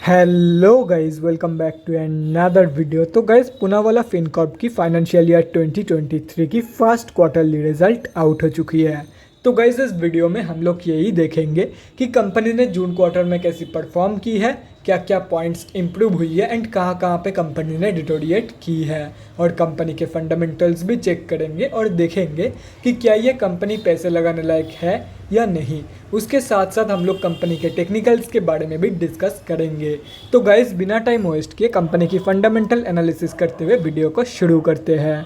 Hello guys, welcome back to another video. तो guys, Poonawalla Fincorp की financial year 2023 की first quarterly result out हो चुकी है। तो गाइस, इस वीडियो में हम लोग यही देखेंगे कि कंपनी ने जून क्वार्टर में कैसी परफॉर्म की है, क्या क्या पॉइंट्स इंप्रूव हुई है एंड कहाँ कहाँ पे कंपनी ने डिटोरिएट की है, और कंपनी के फंडामेंटल्स भी चेक करेंगे और देखेंगे कि क्या ये कंपनी पैसे लगाने लायक है या नहीं। उसके साथ साथ हम लोग कंपनी के टेक्निकल्स के बारे में भी डिस्कस करेंगे। तो गाइस, बिना टाइम वेस्ट किए कंपनी की फंडामेंटल एनालिसिस करते हुए वीडियो को शुरू करते हैं।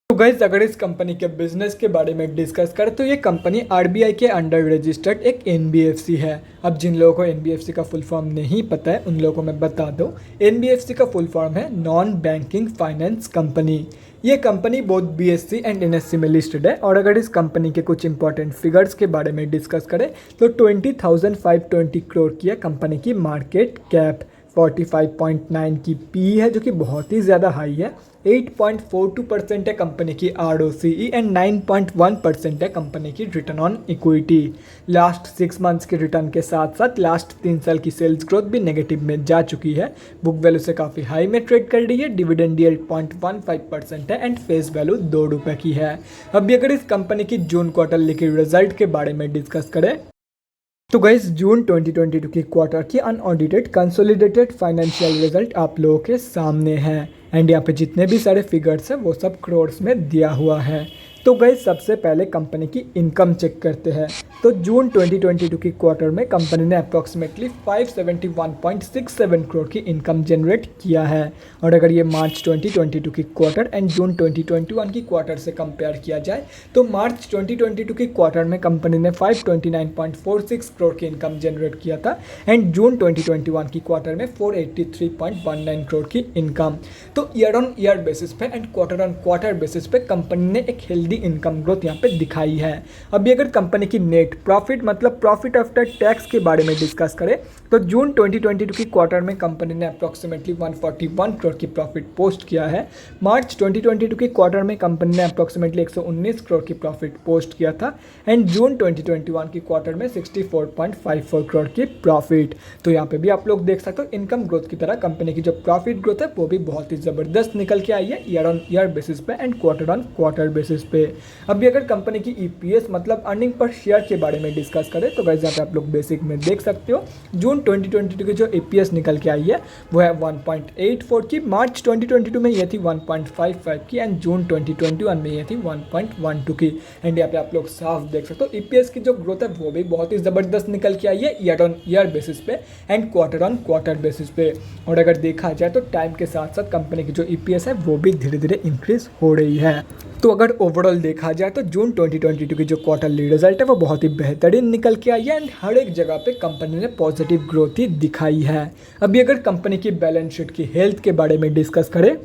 तो गाइस, अगर इस कंपनी के बिजनेस के बारे में डिस्कस करें तो ये कंपनी आरबीआई के अंडर रजिस्टर्ड एक एनबीएफसी है। अब जिन लोगों को एनबीएफसी का फुल फॉर्म नहीं पता है उन लोगों को मैं बता दूं, एनबीएफसी का फुल फॉर्म है नॉन बैंकिंग फाइनेंस कंपनी। ये company both BSc and NSC में लिस्टेड है। और अगर इस कंपनी के कुछ इंपॉर्टेंट फिगर्स के बारे में डिस्कस करें तो 20,520 करोड़ की है कंपनी की मार्केट कैप, 45.9 की पी है जो कि बहुत ही ज़्यादा हाई है, 8.42% है कंपनी की आरओसीई एंड 9.1% है कंपनी की return on equity. Last 6 months के रिटर्न के साथ साथ लास्ट 3 साल की सेल्स ग्रोथ भी नेगेटिव में जा चुकी है। बुक वैल्यू से काफ़ी हाई में ट्रेड कर रही है, डिविडेंड यील्ड 0.15% है एंड फेस वैल्यू ₹2 की है। अभी अगर इस कंपनी की जून क्वार्टरली के रिजल्ट के बारे में डिस्कस करें तो गाइस, जून 2022 की क्वार्टर की अनऑडिटेड कंसोलिडेटेड फाइनेंशियल रिजल्ट आप लोगों के सामने है एंड यहाँ पे जितने भी सारे फिगर्स हैं वो सब करोड्स में दिया हुआ है। तो गाइस, सबसे पहले कंपनी की इनकम चेक करते हैं। तो जून 2022 की क्वार्टर में कंपनी ने अप्रॉक्सीमेटली 571.67 करोड़ की इनकम जनरेट किया है। और अगर ये मार्च 2022 की क्वार्टर एंड जून 2021 की क्वार्टर से कंपेयर किया जाए तो मार्च 2022 की क्वार्टर में कंपनी ने 529.46 करोड़ की इनकम जनरेट किया था एंड जून 2021 की क्वार्टर में 483.19 करोड़ की इनकम। तो ईयर ऑन ईयर बेसिस पे and quarter on quarter basis पे कंपनी ने एक हेल्दी इनकम ग्रोथ यहाँ पे दिखाई है। अभी अगर कंपनी की नेट प्रॉफिट मतलब प्रॉफिट आफ्टर टैक्स के बारे में डिस्कस करें तो जून 2022 की क्वार्टर में कंपनी ने अप्रॉक्सीमेटली 141 करोड़ की प्रॉफिट पोस्ट किया है। मार्च 2022 की क्वार्टर में कंपनी ने अप्रॉक्सीमेटली 119 करोड़ की प्रॉफिट पोस्ट किया था एंड जून 2021 की क्वार्टर में 64.54 करोड़ की प्रॉफिट। तो यहाँ पे भी आप लोग देख सकते हो इनकम ग्रोथ की तरह कंपनी की जो प्रॉफिट ग्रोथ है वो भी बहुत ही ज़बरदस्त निकल के आई है ईयर ऑन ईयर बेसिस पे and quarter on quarter basis पे। अभी अगर कंपनी की ईपीएस मतलब अर्निंग पर शेयर के बारे में डिस्कस करें तो गाइस, यहाँ पे आप लोग बेसिक में देख सकते हो जून 2022 की जो ईपीएस निकल के आई है वो है 1.84 की, मार्च 2022 में ये थी 1.55 की एंड जून 2021 में ये थी 1.12 की। एंड यहाँ पे आप लोग साफ देख सकते हो ईपीएस की जो ग्रोथ है वो भी बहुत ही ज़बरदस्त निकल के आई है ईयर ऑन ईयर बेसिस पे and quarter on quarter basis पे। और अगर देखा जाए तो टाइम के साथ साथ कंपनी की जो ईपीएस है वो भी धीरे धीरे इंक्रीज हो रही है। तो अगर ओवरऑल देखा जाए तो जून 2022 की जो क्वार्टरली रिजल्ट है वो बहुत ही बेहतरीन निकल के आई है एंड हर एक जगह पे कंपनी ने पॉजिटिव ग्रोथ ही दिखाई है। अभी अगर कंपनी की बैलेंस शीट की हेल्थ के बारे में डिस्कस करें,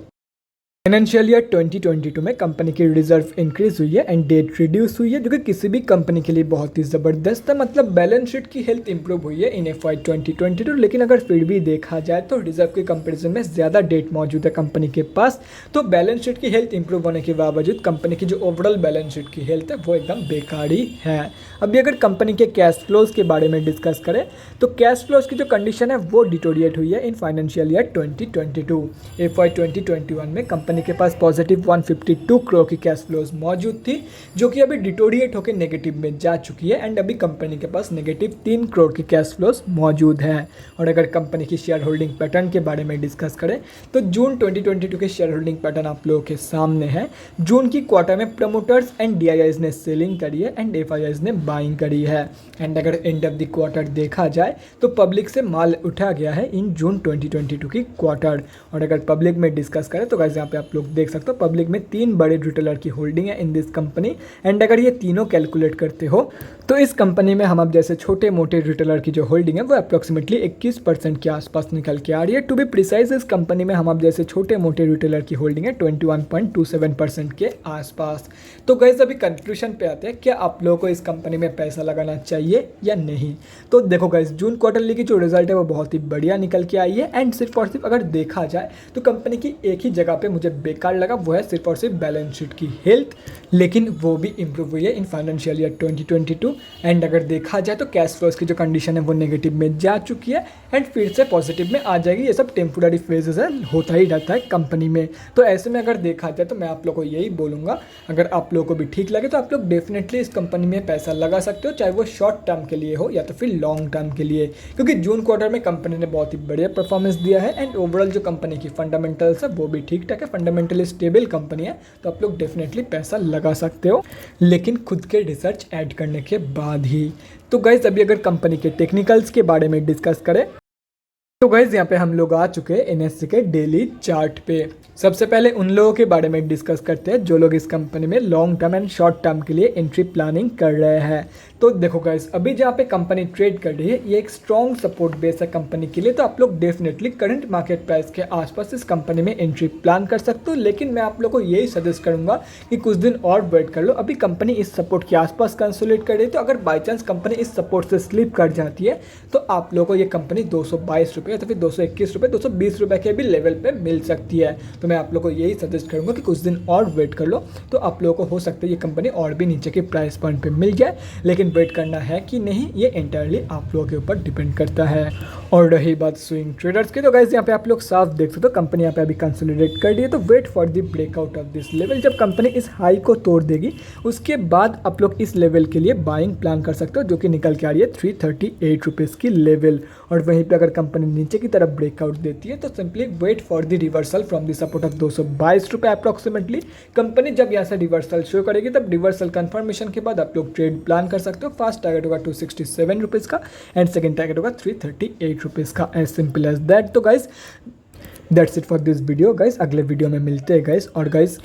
फाइनेंशियल ईयर 2022 में कंपनी की रिजर्व इंक्रीज हुई है एंड डेट रिड्यूस हुई है जो कि किसी भी कंपनी के लिए बहुत ही ज़बरदस्त है। मतलब बैलेंस शीट की हेल्थ इंप्रूव हुई है इन एफआई 2022, लेकिन अगर फिर भी देखा जाए तो रिजर्व के कंपैरिजन में ज़्यादा डेट मौजूद है कंपनी के पास। तो बैलेंस शीट की हेल्थ इंप्रूव होने के बावजूद कंपनी की जो ओवरऑल बैलेंस शीट की हेल्थ है वो एकदम बेकार ही है। अभी अगर कंपनी के कैश फ्लोज के बारे में डिस्कस करें तो कैश फ्लोज की जो कंडीशन है वो डिटोरिएट हुई है इन फाइनेंशियल ईयर 2022। एफआई 2021 में कंपनी के पास पॉजिटिव 152 करोड़ की कैश फ्लोज मौजूद थी जो कि अभी डिटोरिएट होकर नेगेटिव में जा चुकी है एंड अभी कंपनी के पास नेगेटिव 3 करोड़ की कैश फ्लोज मौजूद है। और अगर कंपनी की शेयर होल्डिंग पैटर्न के बारे में डिस्कस करें तो जून 2022 के शेयर होल्डिंग पैटर्न आप लोगों के सामने है। जून की क्वार्टर में प्रमोटर्स एंड डीआईआईज ने सेलिंग करी है एंड एफआईआईज ने बाइंग करी है। एंड अगर एंड ऑफ द क्वार्टर देखा जाए तो पब्लिक से माल उठा गया है इन जून 2022 की क्वार्टर। और अगर पब्लिक में डिस्कस करें तो गाइस, यहाँ पे आप लोग देख सकते हो पब्लिक में 3 बड़े रिटेलर की होल्डिंग है इन दिस कंपनी एंड अगर ये तीनों कैलकुलेट करते हो तो इस कंपनी में हम अब जैसे छोटे मोटे रिटेलर की जो होल्डिंग है वो अप्रॉक्सीमेटली 21% के आसपास निकल के आ रही है। टू बी प्रिसाइज, इस कंपनी में हम अब जैसे छोटे मोटे रिटेलर की होल्डिंग है 21.27% के आसपास। तो गाइस, अभी कंक्लूजन पे आते हैं, क्या आप लोगों को इस कंपनी में पैसा लगाना चाहिए या नहीं। तो देखो गाइस, जून क्वार्टरली की जो रिजल्ट है वो बहुत ही बढ़िया निकल के आई है एंड सिर्फ और सिर्फ अगर देखा जाए तो कंपनी की एक ही जगह पे मुझे मुझे बेकार लगा वो है सिर्फ और सिर्फ बैलेंस शीट की हेल्थ, लेकिन वो भी इम्प्रूव हुई है इन फाइनेंशियल ईयर 2022। एंड अगर देखा जाए तो कैश फ्लोज की जो कंडीशन है वो नेगेटिव में जा चुकी है एंड फिर से पॉजिटिव में आ जाएगी। ये सब टेम्पोररी फेजेस है, होता ही रहता है कंपनी में। तो ऐसे में अगर देखा जाए तो मैं आप लोगों को यही बोलूँगा, अगर आप लोगों को भी ठीक लगे तो आप लोग डेफिनेटली इस कंपनी में पैसा लगा सकते हो, चाहे वो शॉर्ट टर्म के लिए हो या तो फिर लॉन्ग टर्म के लिए, क्योंकि जून क्वार्टर में कंपनी ने बहुत ही बढ़िया परफॉर्मेंस दिया है एंड ओवरऑल जो कंपनी की फंडामेंटल्स है वो भी ठीक ठाक है, फंडामेंटली स्टेबल कंपनी है। तो आप लोग डेफिनेटली पैसा लगा सकते हो, लेकिन खुद के रिसर्च ऐड करने के बाद ही। तो गाइज अभी अगर कंपनी के टेक्निकल्स के बारे में डिस्कस करें तो गाइज यहाँ पे हम लोग आ चुके हैं एनएससी के डेली चार्ट पे। सबसे पहले उन लोगों के बारे में डिस्कस करते हैं जो लोग इस कंपनी में long term and short term के लिए एंट्री प्लानिंग कर रहे हैं। तो देखो गाइज अभी जहाँ पे कंपनी ट्रेड कर रही है ये एक स्ट्रॉन्ग सपोर्ट बेस है कंपनी के लिए। तो आप लोग डेफिनेटली करंट मार्केट प्राइस के आसपास इस कंपनी में एंट्री प्लान कर सकते हो, लेकिन मैं आप लोग को यही सजेस्ट करूंगा कि कुछ दिन और वेट कर लो। अभी कंपनी इस सपोर्ट के आसपास कंसोलिडेट कर रही है, तो अगर बाई चांस कंपनी इस सपोर्ट से स्लिप कर जाती है तो आप लोगों को ये कंपनी 222 रुपये या तो फिर 221 रुपये 220 रुपये के भी लेवल पे मिल सकती है। तो मैं आप लोग को यही सजेस्ट करूंगा कि कुछ दिन और वेट कर लो, तो आप लोगों को हो सकता है ये कंपनी और भी नीचे के प्राइस पॉइंट पे मिल जाए, लेकिन वेट करना है कि नहीं ये एंटायरली आप लोगों के ऊपर डिपेंड करता है। और रही बात स्विंग ट्रेडर्स की, तो गाइस यहाँ पे आप लोग साफ देख सकते हो कंपनी यहाँ पे अभी कंसोलिडेट कर रही है। तो wait for the breakout of this level, जब कंपनी इस हाई को तोड़ देगी उसके बाद आप लोग इस लेवल के लिए बाइंग प्लान कर सकते हो, जो कि निकल के आ रही है 338 रुपीज़ की लेवल। और वहीं पे अगर कंपनी नीचे की तरफ ब्रेकआउट देती है तो simply wait for the reversal from the support of 222 रुपये अप्रॉक्सीमेटली। कंपनी जब यहाँ से रिवर्सल शो करेगी तब रिवर्सल कंफर्मेशन के बाद आप लोग ट्रेड प्लान कर सकते हो। फर्स्ट टारगेट होगा 267 रुपीज़ का एंड सेकंड टारगेट होगा 338 रुपीज़ का, एज सिंपल एज दैट। तो guys that's it for this video guys, अगले वीडियो में मिलते हैं गाइज। और guys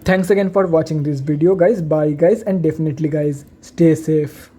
thanks again for watching this video guys, bye guys and definitely guys stay safe.